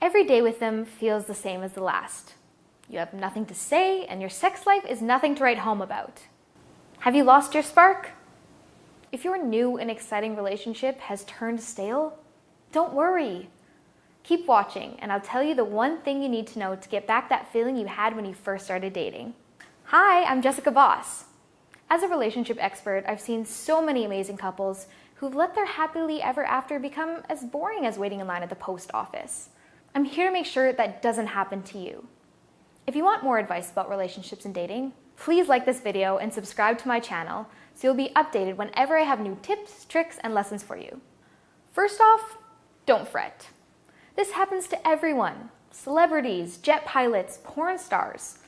Every day with them feels the same as the last. You have nothing to say, and your sex life is nothing to write home about. Have you lost your spark? If your new and exciting relationship has turned stale, don't worry. Keep watching, and I'll tell you the one thing you need to know to get back that feeling you had when you first started dating. Hi, I'm Jessica Voss. As a relationship expert, I've seen so many amazing couples who've let their happily ever after become as boring as waiting in line at the post office. I'm here to make sure that doesn't happen to you. If you want more advice about relationships and dating, please like this video and subscribe to my channel so you'll be updated whenever I have new tips, tricks, and lessons for you. First off, don't fret. This happens to everyone. Celebrities, jet pilots, porn stars.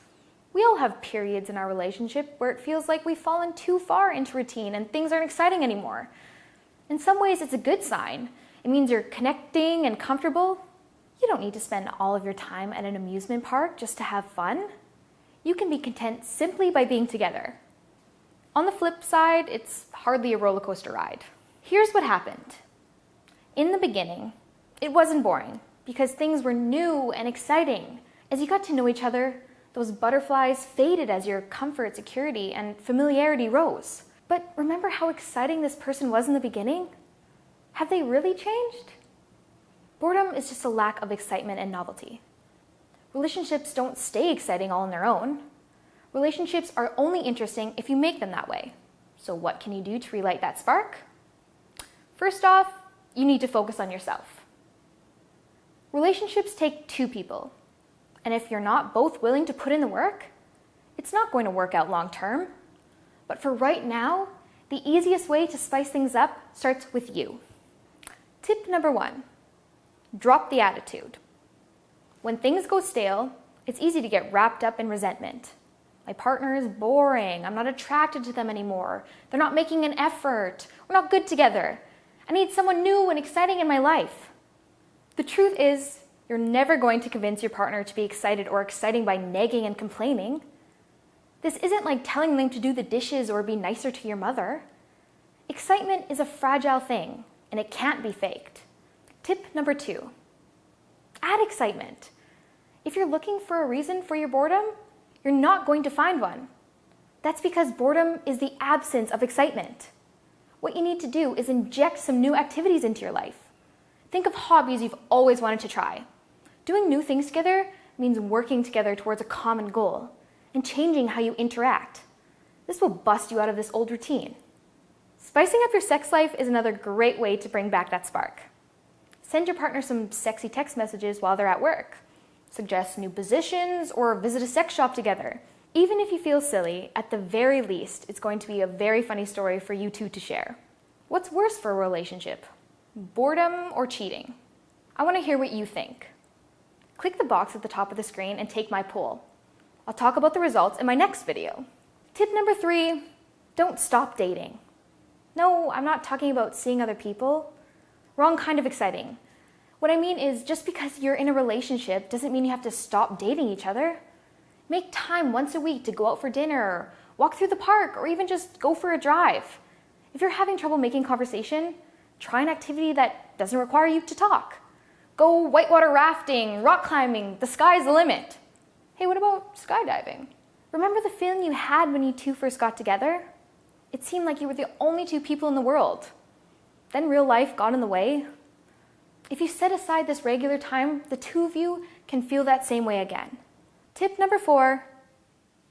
We all have periods in our relationship where it feels like we've fallen too far into routine and things aren't exciting anymore. In some ways, it's a good sign. It means you're connecting and comfortable. You don't need to spend all of your time at an amusement park just to have fun. You can be content simply by being together. On the flip side, it's hardly a roller coaster ride. Here's what happened. In the beginning, it wasn't boring because things were new and exciting. As you got to know each other, those butterflies faded as your comfort, security, and familiarity rose. But remember how exciting this person was in the beginning? Have they really changed? Boredom is just a lack of excitement and novelty. Relationships don't stay exciting all on their own. Relationships are only interesting if you make them that way. So what can you do to relight that spark? First off, you need to focus on yourself. Relationships take two people, and if you're not both willing to put in the work, it's not going to work out long term. But for right now, the easiest way to spice things up starts with you. Tip number 1. Drop the attitude. When things go stale, it's easy to get wrapped up in resentment. My partner is boring. I'm not attracted to them anymore. They're not making an effort. We're not good together. I need someone new and exciting in my life. The truth is, you're never going to convince your partner to be excited or exciting by nagging and complaining. This isn't like telling them to do the dishes or be nicer to your mother. Excitement is a fragile thing, and it can't be faked. Tip number 2, add excitement. If you're looking for a reason for your boredom, you're not going to find one. That's because boredom is the absence of excitement. What you need to do is inject some new activities into your life. Think of hobbies you've always wanted to try. Doing new things together means working together towards a common goal and changing how you interact. This will bust you out of this old routine. Spicing up your sex life is another great way to bring back that spark. Send your partner some sexy text messages while they're at work. Suggest new positions or visit a sex shop together. Even if you feel silly, at the very least, it's going to be a very funny story for you two to share. What's worse for a relationship? Boredom or cheating? I want to hear what you think. Click the box at the top of the screen and take my poll. I'll talk about the results in my next video. Tip number 3, don't stop dating. No, I'm not talking about seeing other people. Wrong kind of exciting. What I mean is just because you're in a relationship doesn't mean you have to stop dating each other. Make time once a week to go out for dinner, walk through the park, or even just go for a drive. If you're having trouble making conversation, try an activity that doesn't require you to talk. Go whitewater rafting, rock climbing, the sky's the limit. Hey, what about skydiving? Remember the feeling you had when you two first got together? It seemed like you were the only two people in the world. Then real life got in the way. If you set aside this regular time, the two of you can feel that same way again. Tip number 4,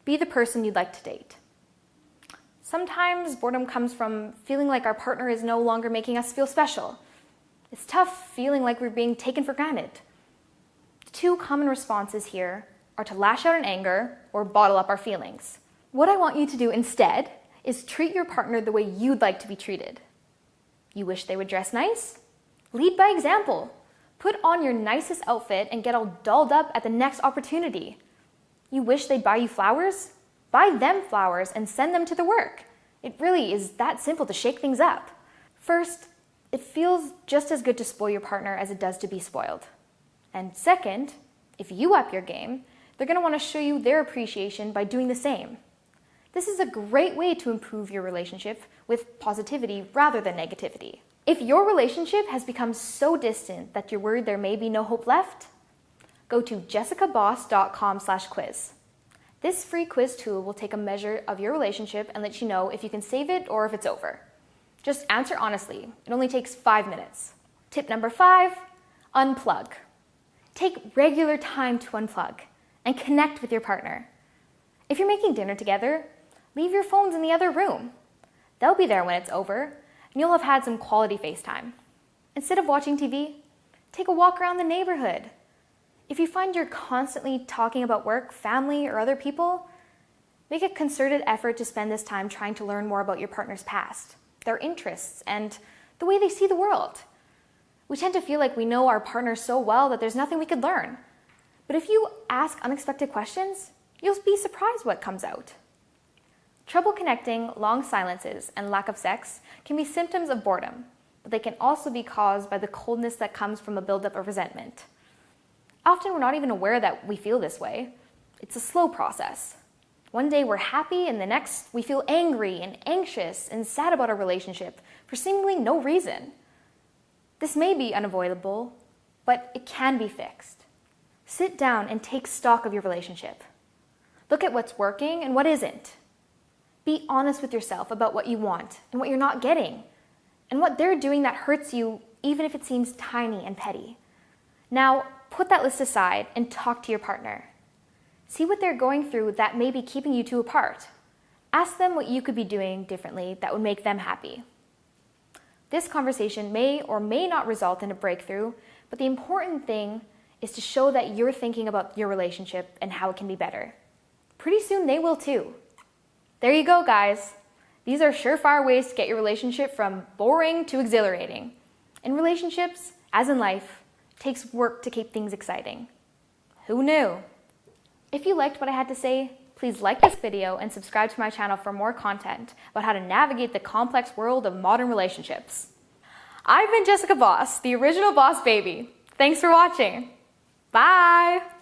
be the person you'd like to date. Sometimes boredom comes from feeling like our partner is no longer making us feel special. It's tough feeling like we're being taken for granted. The 2 common responses here are to lash out in anger or bottle up our feelings. What I want you to do instead is treat your partner the way you'd like to be treated. You wish they would dress nice? Lead by example. Put on your nicest outfit and get all dolled up at the next opportunity. You wish they'd buy you flowers? Buy them flowers and send them to the work. It really is that simple to shake things up. First, it feels just as good to spoil your partner as it does to be spoiled. And second, if you up your game, they're going to want to show you their appreciation by doing the same. This is a great way to improve your relationship with positivity rather than negativity. If your relationship has become so distant that you're worried there may be no hope left, go to jessicaboss.com/quiz. This free quiz tool will take a measure of your relationship and let you know if you can save it or if it's over. Just answer honestly. It only takes 5 minutes. Tip number 5, unplug. Take regular time to unplug and connect with your partner. If you're making dinner together, leave your phones in the other room. They'll be there when it's over, and you'll have had some quality FaceTime. Instead of watching TV, take a walk around the neighborhood. If you find you're constantly talking about work, family, or other people, make a concerted effort to spend this time trying to learn more about your partner's past, their interests, and the way they see the world. We tend to feel like we know our partner so well that there's nothing we could learn. But if you ask unexpected questions, you'll be surprised what comes out. Trouble connecting, long silences, and lack of sex can be symptoms of boredom, but they can also be caused by the coldness that comes from a buildup of resentment. Often we're not even aware that we feel this way. It's a slow process. One day we're happy, and the next we feel angry and anxious and sad about our relationship for seemingly no reason. This may be unavoidable, but it can be fixed. Sit down and take stock of your relationship. Look at what's working and what isn't. Be honest with yourself about what you want and what you're not getting, and what they're doing that hurts you, even if it seems tiny and petty. Now, put that list aside and talk to your partner. See what they're going through that may be keeping you two apart. Ask them what you could be doing differently that would make them happy. This conversation may or may not result in a breakthrough, but the important thing is to show that you're thinking about your relationship and how it can be better. Pretty soon they will too. There you go, guys. These are surefire ways to get your relationship from boring to exhilarating. In relationships, as in life, it takes work to keep things exciting. Who knew? If you liked what I had to say, please like this video and subscribe to my channel for more content about how to navigate the complex world of modern relationships. I've been Jessica Boss, the original boss baby. Thanks for watching. Bye!